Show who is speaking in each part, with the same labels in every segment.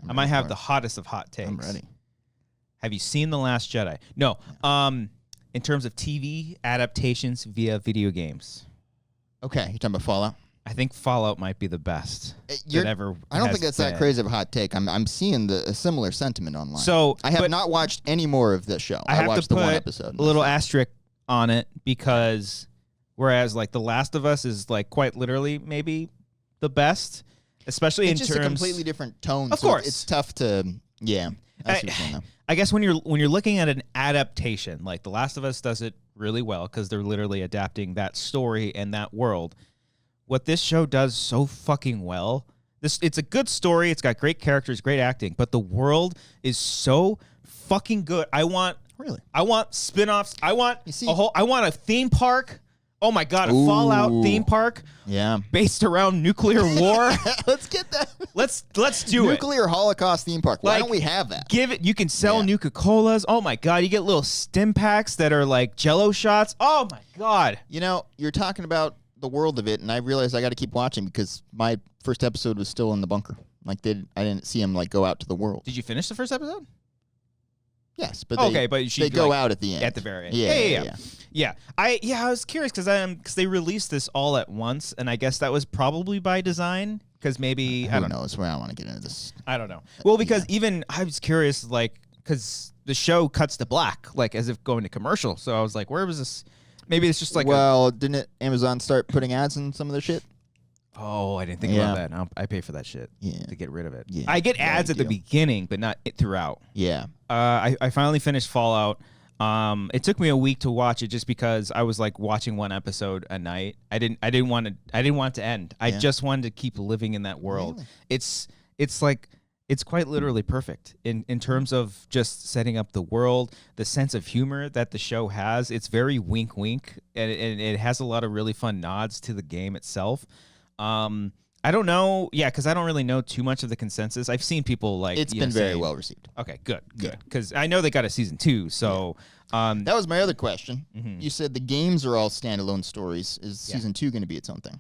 Speaker 1: I might have the hottest of hot takes.
Speaker 2: I'm ready.
Speaker 1: Have you seen The Last Jedi? No. In terms of TV adaptations via video games.
Speaker 2: Okay, you're talking about Fallout?
Speaker 1: I think Fallout might be the best that ever.
Speaker 2: I don't think that's that crazy of a hot take. I'm seeing a similar sentiment online.
Speaker 1: So
Speaker 2: I have not watched any more of this show. I watched the one episode.
Speaker 1: A little asterisk on it because whereas like The Last of Us is like quite literally maybe the best, especially
Speaker 2: it's
Speaker 1: in
Speaker 2: just
Speaker 1: terms
Speaker 2: a completely different tone.
Speaker 1: Of course,
Speaker 2: it's tough to
Speaker 1: I guess when you're looking at an adaptation, like The Last of Us does it really well because they're literally adapting that story and that world. What this show does so fucking well, it's a good story, it's got great characters, great acting, but the world is so fucking good. I want spin-offs. I want a theme park. Oh my god, a Fallout theme park.
Speaker 2: Yeah.
Speaker 1: Based around nuclear war.
Speaker 2: Let's get that.
Speaker 1: Let's do
Speaker 2: Nuclear Holocaust theme park. Why don't we have that?
Speaker 1: You can sell Nuka-Colas. Oh my god, you get little stim packs that are like Jello shots. Oh my god.
Speaker 2: You know, you're talking about the world of it, and I realized I got to keep watching because my first episode was still in the bunker. Like I didn't see him like go out to the world.
Speaker 1: Did you finish the first episode?
Speaker 2: Yes, but
Speaker 1: they
Speaker 2: go out at the end.
Speaker 1: At the very end.
Speaker 2: Yeah.
Speaker 1: I was curious because they released this all at once, and I guess that was probably by design. Because maybe
Speaker 2: I don't know. It's where I want to get into this.
Speaker 1: I don't know. Well, because even I was curious, like, because the show cuts to black, like as if going to commercial. So I was like, where was this? Maybe it's just like
Speaker 2: didn't Amazon start putting ads in some of their shit?
Speaker 1: Oh, I didn't think about that. No, I pay for that shit to get rid of it. Yeah, I get ads at the beginning, but not throughout.
Speaker 2: Yeah.
Speaker 1: I finally finished Fallout. It took me a week to watch it just because I was like watching one episode a night. I didn't want it to end. I just wanted to keep living in that world. Really? It's quite literally perfect in terms of just setting up the world, the sense of humor that the show has. It's very wink wink, and it has a lot of really fun nods to the game itself. I don't know, because I don't really know too much of the consensus. I've seen people like
Speaker 2: it's been very well received.
Speaker 1: Okay, good, because I know they got a season 2. So
Speaker 2: that was my other question.
Speaker 1: Mm-hmm.
Speaker 2: You said the games are all standalone stories. Is season 2 going to be its own thing?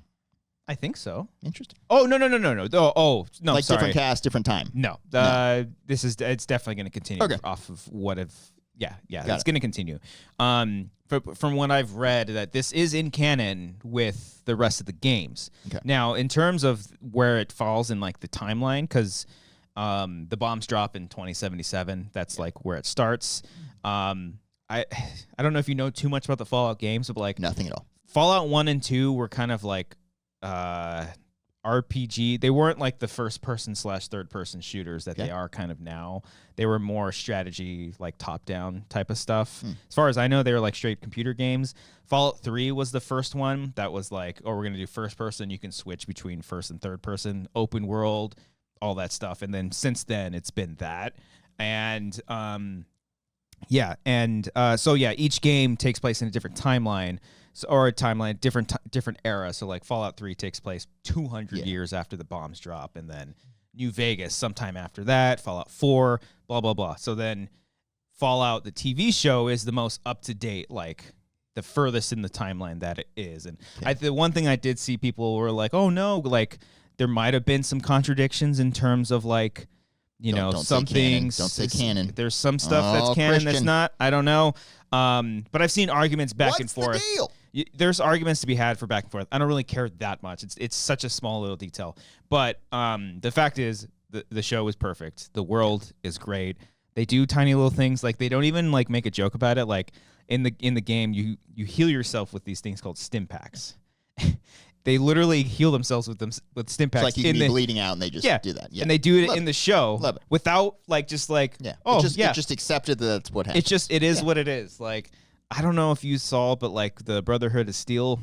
Speaker 1: I think so.
Speaker 2: Interesting.
Speaker 1: Oh no! No,
Speaker 2: like
Speaker 1: sorry.
Speaker 2: Different cast, different time.
Speaker 1: No, it's definitely going to continue off of what if. Yeah, it's going to continue. From what I've read, that this is in canon with the rest of the games. Okay. Now, in terms of where it falls in like the timeline, because the bombs drop in 2077. That's like where it starts. I don't know if you know too much about the Fallout games, but like
Speaker 2: nothing at all.
Speaker 1: Fallout 1 and 2 were kind of like RPG. They weren't like the first person / third person shooters that they are kind of now. They were more strategy, like top down type of stuff. As far as I know, they were like straight computer games. Fallout 3 was the first one that was like, we're going to do first person. You can switch between first and third person, open world, all that stuff. And then since then it's been that. And each game takes place in a different timeline. Or a timeline, different era. So like Fallout 3 takes place 200 years after the bombs drop, and then New Vegas sometime after that. Fallout 4, blah blah blah. So then Fallout, the TV show, is the most up to date, like the furthest in the timeline that it is. And the one thing I did see, people were like, "Oh no!" Like there might have been some contradictions in terms of like, some things.
Speaker 2: Don't say canon.
Speaker 1: There's some stuff that's canon
Speaker 2: Christian.
Speaker 1: that's not. I don't know. But I've seen arguments back and forth.
Speaker 2: What's the deal?
Speaker 1: There's arguments to be had for back and forth. I don't really care that much. It's such a small little detail. But the fact is, the show is perfect. The world is great. They do tiny little things. Like they don't even like make a joke about it. Like in the game, you heal yourself with these things called stim packs. They literally heal themselves with stim packs.
Speaker 2: It's like you can be bleeding out, and they just do that. Yeah.
Speaker 1: And they do it in the show without like just like
Speaker 2: it just accepted that that's what happened.
Speaker 1: It is what it is. Like I don't know if you saw, but like the Brotherhood of Steel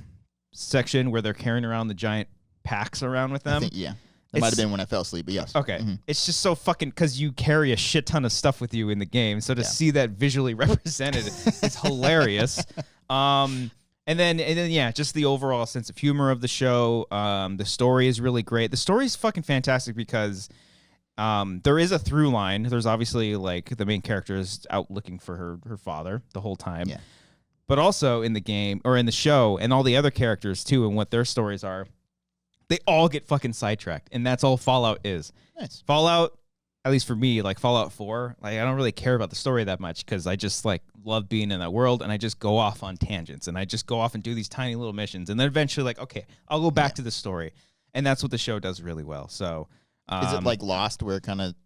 Speaker 1: section where they're carrying around the giant packs around with them.
Speaker 2: That might have been when I fell asleep, but yes.
Speaker 1: Okay. Mm-hmm. It's just so fucking because you carry a shit ton of stuff with you in the game, so to see that visually represented is hilarious. And then just the overall sense of humor of the show. The story is really great. The story is fucking fantastic because there is a through line. There's obviously like the main character is out looking for her father the whole time. Yeah. But also in the game or in the show and all the other characters too and what their stories are, they all get fucking sidetracked. And that's all Fallout is.
Speaker 2: Nice.
Speaker 1: Fallout, at least for me, like Fallout 4, like I don't really care about the story that much because I just like love being in that world and I just go off on tangents and I just go off and do these tiny little missions and then eventually like, okay, I'll go back to the story. And that's what the show does really well. So
Speaker 2: is it like Lost where it kind of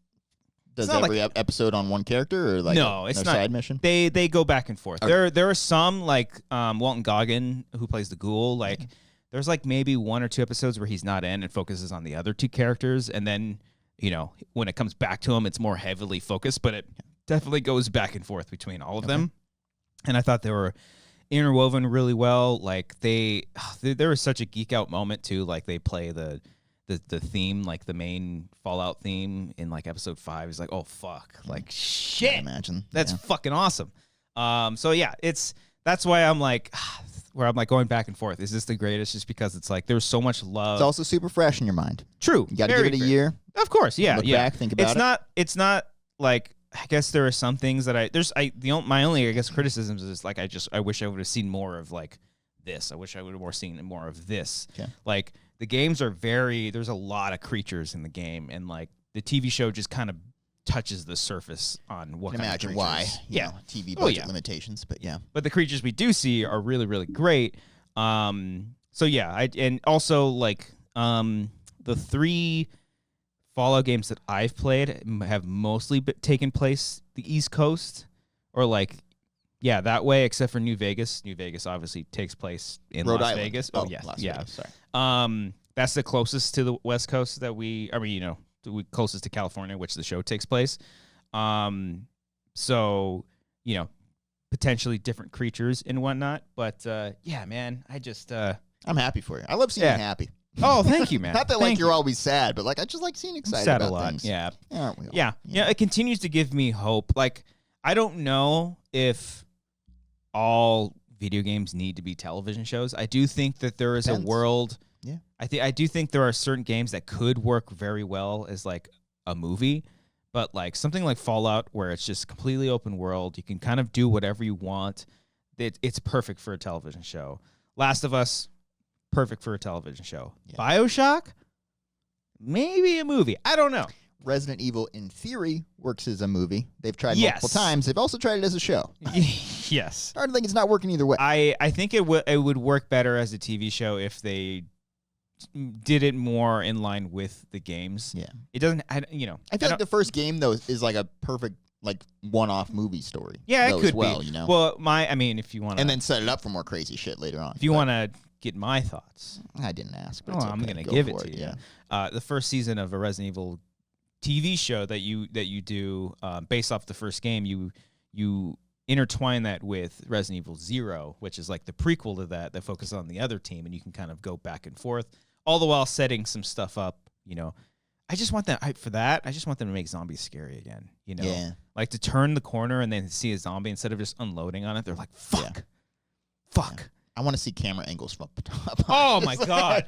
Speaker 2: does every episode on one character or like
Speaker 1: no, it's not
Speaker 2: side mission?
Speaker 1: They go back and forth. Okay. There are some like Walton Goggin who plays the ghoul, like there's like maybe 1 or 2 episodes where he's not in and focuses on the other 2 characters and then you know, when it comes back to him, it's more heavily focused, but it definitely goes back and forth between all of them. And I thought they were interwoven really well. Like there was such a geek out moment too. Like they play the theme, like the main Fallout theme in like episode 5 is like, oh fuck, like shit.
Speaker 2: Imagine
Speaker 1: that's fucking awesome. So yeah, that's why I'm like, where I'm like going back and forth. Is this the greatest? Just because it's like there's so much love.
Speaker 2: It's also super fresh in your mind.
Speaker 1: True.
Speaker 2: You got to give it a year.
Speaker 1: Of course, yeah.
Speaker 2: Look back, think about it.
Speaker 1: It's not like I guess there are some things that my only I guess criticisms is like I wish I would have seen more of like this. I wish I would have seen more of this.
Speaker 2: Okay.
Speaker 1: Like the games are there's a lot of creatures in the game, and like the TV show just kind of touches the surface on what.
Speaker 2: I can
Speaker 1: kind
Speaker 2: imagine
Speaker 1: of
Speaker 2: why.
Speaker 1: Yeah,
Speaker 2: TV budget limitations, but yeah.
Speaker 1: But the creatures we do see are really really great. So yeah, and also like the 3 Fallout games that I've played have mostly taken place the East Coast, or like, yeah, that way, except for New Vegas. New Vegas obviously takes place in
Speaker 2: Rhode
Speaker 1: Las
Speaker 2: Island.
Speaker 1: Vegas.
Speaker 2: Oh,
Speaker 1: yes,
Speaker 2: Las
Speaker 1: yeah.
Speaker 2: Vegas, sorry.
Speaker 1: That's the closest to the West Coast that closest to California, which the show takes place. So, you know, potentially different creatures and whatnot. But yeah, man,
Speaker 2: I'm happy for you. I love seeing you happy.
Speaker 1: Oh, thank you, man.
Speaker 2: Not that you're always sad, but like I just like seeing excited
Speaker 1: sad
Speaker 2: about
Speaker 1: a lot.
Speaker 2: things.
Speaker 1: Yeah.
Speaker 2: Aren't we all?
Speaker 1: Yeah. It continues to give me hope. Like I don't know if all video games need to be television shows. I do think that there is a world.
Speaker 2: Yeah.
Speaker 1: I do think there are certain games that could work very well as like a movie, but like something like Fallout where it's just completely open world, you can kind of do whatever you want. It's perfect for a television show. Last of Us, perfect for a television show. Yeah. BioShock, maybe a movie. I don't know.
Speaker 2: Resident Evil, in theory, works as a movie. They've tried multiple times. They've also tried it as a show.
Speaker 1: Yes.
Speaker 2: I don't think it's not working either way.
Speaker 1: I think it would work better as a TV show if they did it more in line with the games.
Speaker 2: Yeah.
Speaker 1: It doesn't, I
Speaker 2: feel like the first game, though, is like a perfect like one-off movie story.
Speaker 1: Yeah, it could
Speaker 2: be.
Speaker 1: You know? Well, if you want to...
Speaker 2: And then set it up for more crazy shit later on.
Speaker 1: If you want to get my thoughts...
Speaker 2: I didn't ask, but
Speaker 1: I'm going to give it to you. Yeah. The first season of a Resident Evil TV show that you do based off the first game, you intertwine that with Resident Evil 0, which is like the prequel to that focuses on the other team, and you can kind of go back and forth, all the while setting some stuff up, you know. I just want them to make zombies scary again, you know?
Speaker 2: Yeah.
Speaker 1: Like to turn the corner and then see a zombie instead of just unloading on it. They're like, fuck. Yeah.
Speaker 2: I want to see camera angles from up top.
Speaker 1: Oh, my God.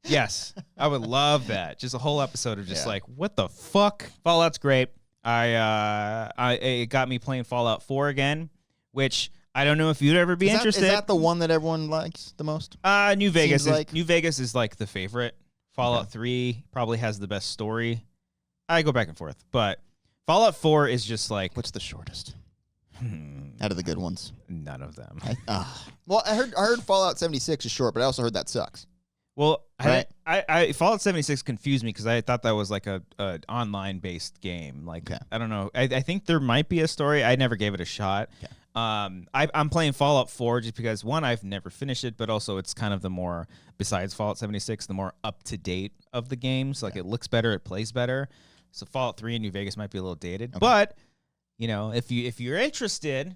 Speaker 1: Yes. I would love that. Just a whole episode of just like, what the fuck? Fallout's great. It got me playing Fallout 4 again, which I don't know if you'd ever be interested.
Speaker 2: Is that the one that everyone likes the most?
Speaker 1: New Vegas is like the favorite. Fallout 3 probably has the best story. I go back and forth, but Fallout 4 is just like...
Speaker 2: What's the shortest? Out of the good ones?
Speaker 1: None of them.
Speaker 2: Well, I heard Fallout 76 is short, but I also heard that sucks.
Speaker 1: Well, right? I Fallout 76 confused me because I thought that was like a online-based game. Like, I don't know. I think there might be a story. I never gave it a shot. Okay. I'm playing Fallout 4 just because, one, I've never finished it, but also it's kind of the more, besides Fallout 76, the more up-to-date of the games. Like, it looks better, it plays better. So Fallout 3 in New Vegas might be a little dated. Okay. But, you know, if you're interested,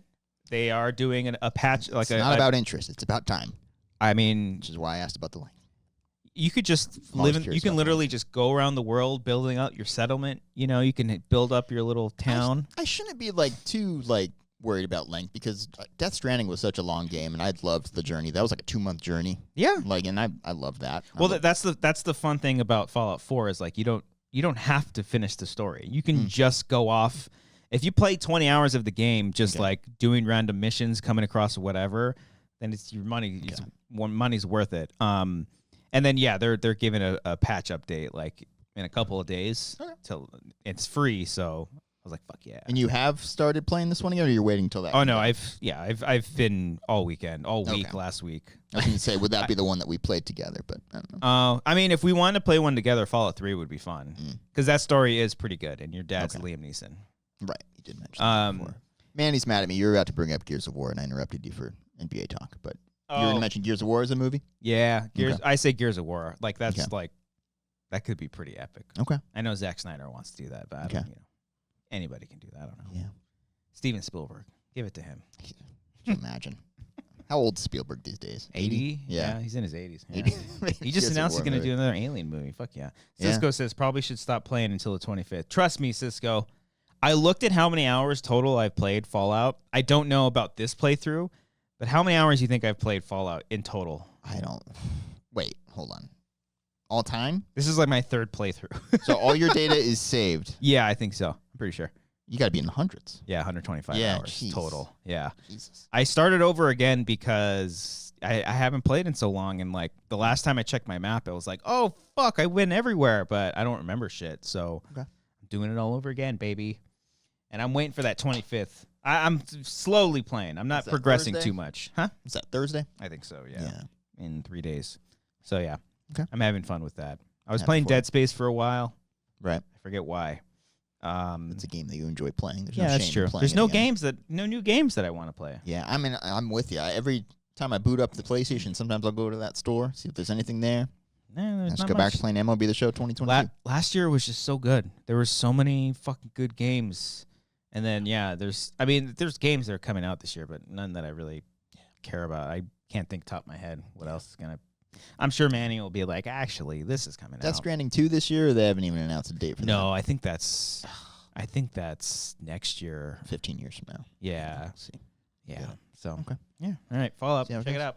Speaker 1: they are doing a patch. It's
Speaker 2: not about interest. It's about time.
Speaker 1: I mean...
Speaker 2: Which is why I asked about the length.
Speaker 1: You could just you can literally just go around the world building up your settlement. You know, you can build up your little town.
Speaker 2: I shouldn't be too worried about length because Death Stranding was such a long game and I loved the journey. That was like a 2-month journey.
Speaker 1: Yeah.
Speaker 2: And I love that.
Speaker 1: Well, that's the fun thing about Fallout 4 is like you don't have to finish the story. You can just go off. If you play 20 hours of the game just like doing random missions, coming across whatever, then it's your money. Money's worth it. And then they're giving a patch update like in a couple of days.
Speaker 2: Okay.
Speaker 1: Till it's free, so I was like, fuck yeah.
Speaker 2: And you have started playing this one again, or you're waiting until that?
Speaker 1: Oh no, I've been all weekend, all week last week.
Speaker 2: I was going to say, would that be the one that we played together? But I don't know.
Speaker 1: I mean, if we wanted to play one together, Fallout 3 would be fun because that story is pretty good, and your dad's Liam Neeson.
Speaker 2: Right, you did mention that before. Manny's mad at me. You're about to bring up Gears of War, and I interrupted you for NBA talk. But you were going to mention Gears of War as a movie?
Speaker 1: Yeah, Gears. Okay. I say Gears of War. Like that's like that could be pretty epic.
Speaker 2: Okay.
Speaker 1: I know Zack Snyder wants to do that, but I don't, anybody can do that. I don't know.
Speaker 2: Yeah.
Speaker 1: Steven Spielberg, give it to him.
Speaker 2: Can you imagine? How old is Spielberg these days?
Speaker 1: 80? Yeah, he's in his 80s. Yeah.
Speaker 2: 80?
Speaker 1: He just announced he's going to do another Alien movie. Fuck yeah. Cisco says probably should stop playing until the 25th. Trust me, Cisco. I looked at how many hours total I've played Fallout. I don't know about this playthrough, but how many hours do you think I've played Fallout in total?
Speaker 2: I don't. Wait, hold on. All time?
Speaker 1: This is like my third playthrough.
Speaker 2: So all your data is saved?
Speaker 1: Yeah, I think so. I'm pretty sure.
Speaker 2: You got to be in the hundreds.
Speaker 1: Yeah, 125 hours total. Yeah.
Speaker 2: Jesus.
Speaker 1: I started over again because I haven't played in so long, and like the last time I checked my map, I was like, oh, fuck, I went everywhere, but I don't remember shit. So I'm doing it all over again, baby. And I'm waiting for that 25th. I'm slowly playing. I'm not progressing too much. Huh?
Speaker 2: Is that Thursday?
Speaker 1: I think so, yeah. In 3 days. So, yeah.
Speaker 2: Okay.
Speaker 1: I'm having fun with that. I was playing Dead Space for a while.
Speaker 2: Right.
Speaker 1: I forget why.
Speaker 2: It's a game that you enjoy playing. There's
Speaker 1: that's true. There's no new games that I want to play.
Speaker 2: Yeah, I mean, I'm with you. Every time I boot up the PlayStation, sometimes I'll go to that store, see if there's anything there.
Speaker 1: There's
Speaker 2: just go back to playing MLB The Show 2022.
Speaker 1: Last year was just so good. There were so many fucking good games. And then, there's games that are coming out this year, but none that I really care about. I can't think top of my head what else is going to. I'm sure Manny will be like, actually, this is coming out.
Speaker 2: Death Stranding 2 this year, or they haven't even announced a date for that?
Speaker 1: No, I think that's next year.
Speaker 2: 15 years from now.
Speaker 1: Yeah.
Speaker 2: Let's see.
Speaker 1: Yeah. So,
Speaker 2: okay.
Speaker 1: Yeah. All right. Follow up. Check it out.